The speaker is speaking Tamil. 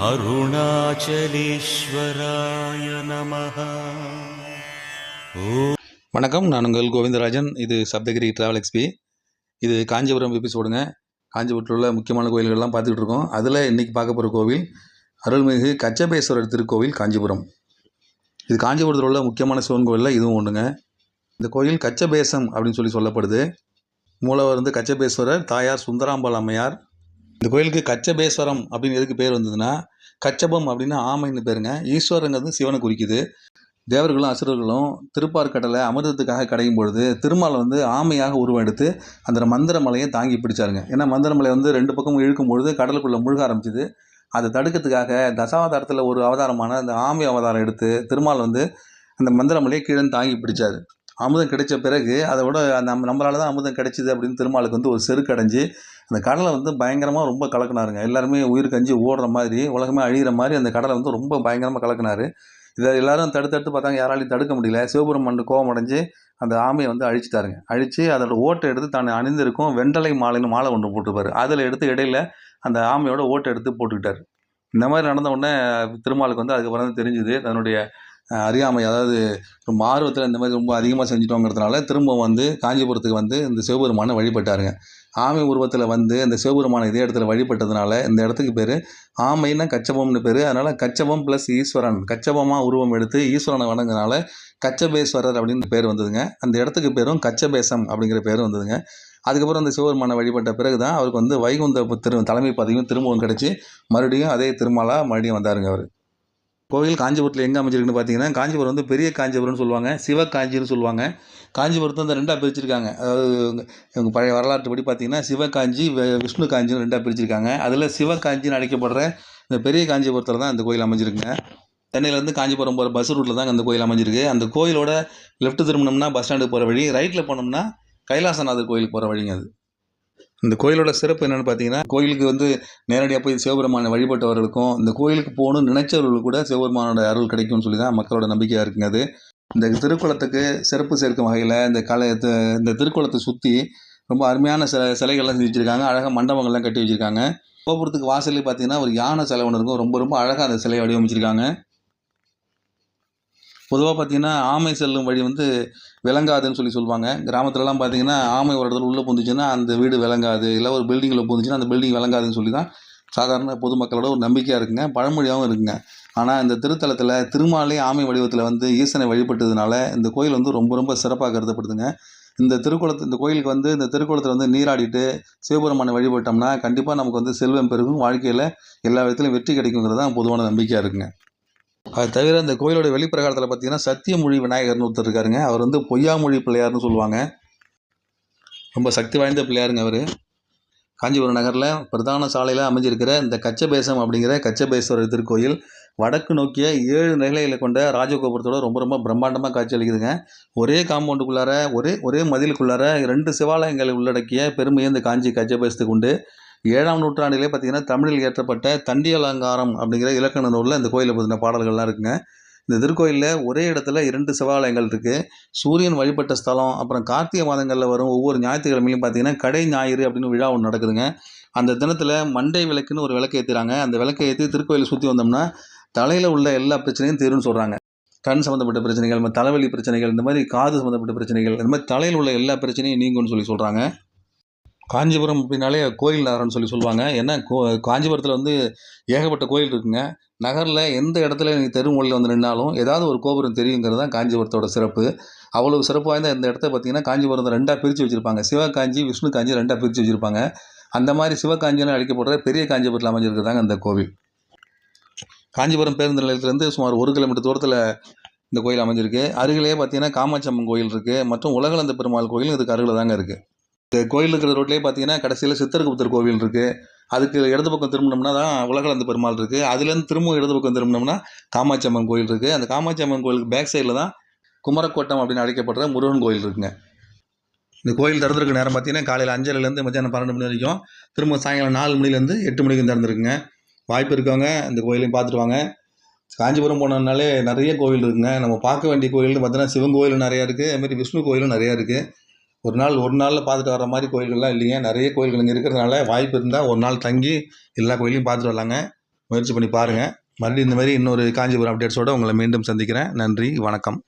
அருணாச்சலேஸ்வராய நமஹ. வணக்கம், நான் உங்கள் கோவிந்தராஜன். இது சப்தகிரி டிராவல் எக்ஸ்பி. இது காஞ்சிபுரம் எபிசோடுங்க. காஞ்சிபுரத்தில் உள்ள முக்கியமான கோயில்கள்லாம் பார்த்துக்கிட்டு இருக்கோம். அதில் இன்றைக்கி பார்க்க போகிற கோவில் அருள்மிகு கச்சபேஸ்வரர் திருக்கோவில் காஞ்சிபுரம். இது காஞ்சிபுரத்தில் உள்ள முக்கியமான சிவன் கோவிலில் இதுவும் ஒன்றுங்க. இந்த கோயில் கச்சபேசம் அப்படின்னு சொல்லப்படுது. மூலவர் வந்து கச்சபேஸ்வரர், தாயார் சுந்தராம்பாள் அம்மையார். இந்த கோயிலுக்கு கச்சபேஸ்வரம் அப்படின்னு எதுக்கு பேர் வந்ததுன்னா, கச்சபம் அப்படின்னா ஆமைன்னு பேருங்க. ஈஸ்வரங்கிறது சிவனை குறிக்குது. தேவர்களும் அசுரர்களும் திருப்பார்கடலை அமிர்தத்துக்காக கடையும் பொழுது திருமால் வந்து ஆமையாக உருவம் எடுத்து அந்த மந்திர மலையை தாங்கி பிடிச்சாருங்க. ஏன்னா மந்திர மலை வந்து ரெண்டு பக்கமும் இழுக்கும் பொழுது கடலுக்குள்ளே முழுக ஆரம்பிச்சுது. அதை தடுக்கிறதுக்காக தசாவதாரத்தில் ஒரு அவதாரமான அந்த ஆமை அவதாரம் எடுத்து திருமால் வந்து அந்த மந்திர மலையை கீழே தாங்கி பிடிச்சார். அமுதம் கிடைச்ச பிறகு அதோட நம்மளால தான் அமுதம் கிடைச்சிது அப்படின்னு திருமாலுக்கு வந்து ஒரு செருக்கடைஞ்சு அந்த கடலை வந்து பயங்கரமாக ரொம்ப கலக்கினாருங்க. எல்லாருமே உயிர் கஞ்சி ஓடுற மாதிரி, உலகமே அழிகிற மாதிரி அந்த கடலை வந்து ரொம்ப பயங்கரமாக கலக்கினார். இதை எல்லாரும் தடுத்து பார்த்தாங்க, யாராலையும் தடுக்க முடியல. சிவபெருமான் கோபம் அடைஞ்சு அந்த ஆமையை வந்து அழிச்சிட்டாருங்க. அழித்து அதோட ஓட்டை எடுத்து தான் அணிந்திருக்கும் வெண்டலை மாலைன்னு மாலை ஒன்று போட்டுருப்பார். அதில் எடுத்து இடையில அந்த ஆமையோட ஓட்டை எடுத்து போட்டுக்கிட்டார். இந்த மாதிரி நடந்த உடனே திருமாலுக்கு வந்து அதுக்கப்புறம் தான் தெரிஞ்சுது தன்னுடைய அறியாமை, அதாவது ரொம்ப ஆர்வத்தில் இந்த மாதிரி ரொம்ப அதிகமாக செஞ்சுட்டோங்கிறதுனால திரும்ப வந்து காஞ்சிபுரத்துக்கு வந்து இந்த சிவபெருமானை வழிபட்டாருங்க. ஆமை உருவத்தில் வந்து இந்த சிவபெருமானை இதே இடத்துல வழிபட்டதுனால இந்த இடத்துக்கு பேர் ஆமைன்னா கச்சபம்னு பேர். அதனால் கச்சபம் ப்ளஸ் ஈஸ்வரன், கச்சபமாக உருவம் எடுத்து ஈஸ்வரனை வணங்கினால கச்சபேஸ்வரர் அப்படின்னு பேர் வந்ததுங்க. அந்த இடத்துக்கு பேரும் கச்சபேசம் அப்படிங்கிற பேரும் வந்ததுங்க. அதுக்கப்புறம் அந்த சிவபெருமானை வழிபட்ட பிறகு தான் அவருக்கு வந்து வைகுந்த தலைமை பதவியும் திரும்பவும் கிடச்சி மறுபடியும் அதே திருமாலாக மறுபடியும் வந்தாருங்க அவர். கோவில் காஞ்சிபுரத்தில் எங்கே அமைஞ்சிருக்குன்னு பார்த்தீங்கன்னா, காஞ்சிபுரம் வந்து பெரிய காஞ்சிபுரம்னு சொல்லுவாங்க, சிவகாஞ்சின்னு சொல்லுவாங்க. காஞ்சிபுரத்தை வந்து ரெண்டாக பிரிச்சிருக்காங்க. அதாவது இவங்க பழைய வரலாற்றுப்படி பார்த்தீங்கன்னா சிவகாஞ்சி, விஷ்ணு காஞ்சின்னு ரெண்டாக பிரிச்சிருக்காங்க. அதில் சிவகாஞ்சின்னு அழைக்கப்படுற இந்த பெரிய காஞ்சிபுரத்தில் தான் இந்த கோயில் அமைஞ்சிருக்குங்க. சென்னையிலேருந்து காஞ்சிபுரம் போகிற பஸ் ரூட்டில் தான் அந்த கோயில் அமைஞ்சிருக்கு. அந்த கோயிலோட லெஃப்ட் திரும்பினோம்னா பஸ் ஸ்டாண்டுக்கு போகிற வழி, ரைட்டில் போனோம்னா கைலாசநாதர் கோயிலுக்கு போகிற வழிங்க அது. இந்த கோயிலோட சிறப்பு என்னென்னு பார்த்தீங்கன்னா, கோயிலுக்கு வந்து நேரடியாக போய் சிவபெருமானை வழிபட்டவர்களுக்கும் இந்த கோயிலுக்கு போகணும்னு நினைச்சவர்களுக்கு கூட சிவபெருமானோட அருள் கிடைக்கும்னு சொல்லி தான் மக்களோட நம்பிக்கையாக இருக்குங்க. அது இந்த திருக்குளத்துக்கு சிறப்பு சேர்க்கும் வகையில் இந்த திருக்குளத்தை சுற்றி ரொம்ப அருமையான சிலைகள்லாம் செஞ்சு வச்சுருக்காங்க. அழகாக மண்டபங்கள்லாம் கட்டி வச்சுருக்காங்க. கோபுரத்துக்கு வாசலே பார்த்தீங்கன்னா ஒரு யானை சிலை ஒன்று இருக்கும். ரொம்ப ரொம்ப அழகாக அந்த சிலையை வடிவமைச்சிருக்காங்க. பொதுவாக பார்த்தீங்கன்னா ஆமை செல்லும் வழி வந்து விளங்காதுன்னு சொல்லுவாங்க. கிராமத்துலலாம் பார்த்தீங்கன்னா ஆமை ஒரு இடத்துல உள்ளே பூந்துச்சுன்னா அந்த வீடு விளங்காது, இல்லை ஒரு பில்டிங்கில் பூந்துச்சுன்னா அந்த பில்டிங் விளங்காதுன்னு சொல்லி தான் சாதாரண பொதுமக்களோட ஒரு நம்பிக்கையாக இருக்குங்க, பழமொழியாகவும் இருக்குங்க. ஆனால் இந்த திருத்தலத்தில் திருமாலே ஆமை வடிவத்தில் வந்து ஈசனை வழிபட்டதுனால இந்த கோயில் வந்து ரொம்ப ரொம்ப சிறப்பாக கருதப்படுதுங்க. இந்த கோயிலுக்கு வந்து இந்த திருக்குளத்தில் வந்து நீராடிட்டு சிவபெருமானை வழிபட்டோம்னா கண்டிப்பாக நமக்கு வந்து செல்வம் பெருகும், வாழ்க்கையில் எல்லா விதத்துலையும் வெற்றி கிடைக்குங்கிறது தான் பொதுவான நம்பிக்கையாக இருக்குங்க. அது தவிர இந்த கோயிலோட வெளிப்பிரகாரத்தில் பார்த்தீங்கன்னா சத்தியமொழி விநாயகர்னு ஒருத்தர் இருக்காருங்க. அவர் வந்து பொய்யாமொழி பிள்ளையார்னு சொல்லுவாங்க. ரொம்ப சக்தி வாய்ந்த பிள்ளையாருங்க அவர். காஞ்சிபுரம் நகரில் பிரதான சாலையில் அமைஞ்சிருக்கிற இந்த கச்சபேசம் அப்படிங்கிற கச்சபேஸ்வரர் திருக்கோயில் வடக்கு நோக்கிய 7 நிலைகளை கொண்ட ராஜகோபுரத்தோட ரொம்ப ரொம்ப பிரம்மாண்டமாக காட்சி அளிக்குதுங்க. ஒரே காம்பவுண்டுக்குள்ளார ஒரே மதிலுக்குள்ளார 2 சிவாலயங்களை உள்ளடக்கிய பெருமையை இந்த காஞ்சி கச்சபேசத்துக்கு உண்டு. 7ஆம் நூற்றாண்டிலே பார்த்தீங்கன்னா தமிழில் இயற்றப்பட்ட தண்டி அலங்காரம் அப்படிங்கிற இலக்கண நூலில் இந்த கோயிலை பற்றின பாடல்கள்லாம் இருக்குங்க. இந்த திருக்கோயிலில் ஒரே இடத்துல 2 சிவாலயங்கள் இருக்குது. சூரியன் வழிபட்ட ஸ்தலம், அப்புறம் கார்த்திகை மாதங்களில் வரும் ஒவ்வொரு ஞாயிற்றுக்கிழமையிலும் பார்த்தீங்கன்னா கடை ஞாயிறு அப்படின்னு விழா ஒன்று நடக்குதுங்க. அந்த தினத்தில் மண்டை விளக்குன்னு ஒரு விளக்கு ஏற்றுறாங்க. அந்த விளக்கை ஏற்றி திருக்கோயிலை சுற்றி வந்தோம்னா தலையில் உள்ள எல்லா பிரச்சனையும் தீரும்னு சொல்கிறாங்க. கண் சம்மந்தப்பட்ட பிரச்சனைகள், தலைவலி பிரச்சனைகள், இந்த மாதிரி காது சம்மந்தப்பட்ட பிரச்சனைகள், இந்த மாதிரி தலையில் உள்ள எல்லா பிரச்சனையும் நீங்கும்னு சொல்கிறாங்க. காஞ்சிபுரம் அப்படின்னாலே கோயில் நகரம்னு சொல்லுவாங்க. ஏன்னா காஞ்சிபுரத்தில் வந்து ஏகப்பட்ட கோயில் இருக்குங்க. நகரில் எந்த இடத்துல நீங்கள் தெருமொழியில் வந்து நின்னாலும் ஏதாவது ஒரு கோபுரம் தெரியுங்கிறது தான் காஞ்சிபுரத்தோட சிறப்பு. அவ்வளவு சிறப்பு வாய்ந்த இந்த இடத்த பார்த்திங்கன்னா காஞ்சிபுரத்தை 2ஆக பிரித்து வச்சுருப்பாங்க. சிவகாஞ்சி, விஷ்ணு காஞ்சி 2ஆக பிரித்து வச்சுருப்பாங்க. அந்த மாதிரி சிவகாஞ்சின்னு அழைக்கப்படுற பெரிய காஞ்சிபுரத்தில் அமைஞ்சிருக்கிறதாங்க இந்த கோவில். காஞ்சிபுரம் பேருந்து நிலையத்திலேருந்து சுமார் 1 கிலோமீட்டர் தூரத்தில் இந்த கோயில் அமைஞ்சிருக்கு. அருகிலேயே பார்த்திங்கன்னா காமாட்சி அம்மன் கோயில் இருக்குது, மற்றும் உலகளந்த பெருமாள் கோயிலும் இதுக்கு அருகில் தாங்க இருக்குது. இந்த கோயில் இருக்கிற ரோட்லேயே பார்த்தீங்கன்னா கடைசியில் சித்தர்குப்தர் கோவில் இருக்குது. அதுக்கு இடது பக்கம் திரும்பினோம்னா தான் உலகளந்த பெருமாள் இருக்குது. அதுலேருந்து திரும்பவும் இடது பக்கம் திரும்பினோம்னா காமாட்சி அம்மன் கோயில் இருக்குது. அந்த காமாட்சி அம்மன் கோயிலுக்கு பேக் சைடில் தான் குமரக்கோட்டம் அப்படின்னு அழைக்கப்படுற முருகன் கோயில் இருக்குங்க. இந்த கோயில் திறந்திருக்க நேரம் பார்த்தீங்கன்னா காலையில் 5:30லேருந்து மத்தியானம் 12 மணி வரைக்கும், திரும்ப சாயங்காலம் 4 மணிலேருந்து 8 மணிக்கு திறந்துருக்குங்க. வாய்ப்பு இருக்கவங்க இந்த கோயிலையும் பார்த்துட்டு வாங்க. காஞ்சிபுரம் போனோம்னாலே நிறைய கோவில் இருக்குங்க. நம்ம பார்க்க வேண்டிய கோயில்னு பார்த்தீங்கன்னா சிவன் கோயிலும் நிறையா இருக்குது, அதுமாதிரி விஷ்ணு கோயிலும் நிறையா இருக்குது. ஒரு நாளில் பார்த்துட்டு வர மாதிரி கோயில்கள்லாம் இல்லைங்க. நிறைய கோயில்கள் இங்கே இருக்கிறதுனால வாய்ப்பு இருந்தால் ஒரு நாள் தங்கி எல்லா கோயிலையும் பார்த்துட்டு வரலாங்க. முயற்சி பண்ணி பாருங்கள். மறுபடியும் இந்த மாதிரி இன்னொரு காஞ்சிபுரம் அப்டேட்ஸோடு உங்களை மீண்டும் சந்திக்கிறேன். நன்றி, வணக்கம்.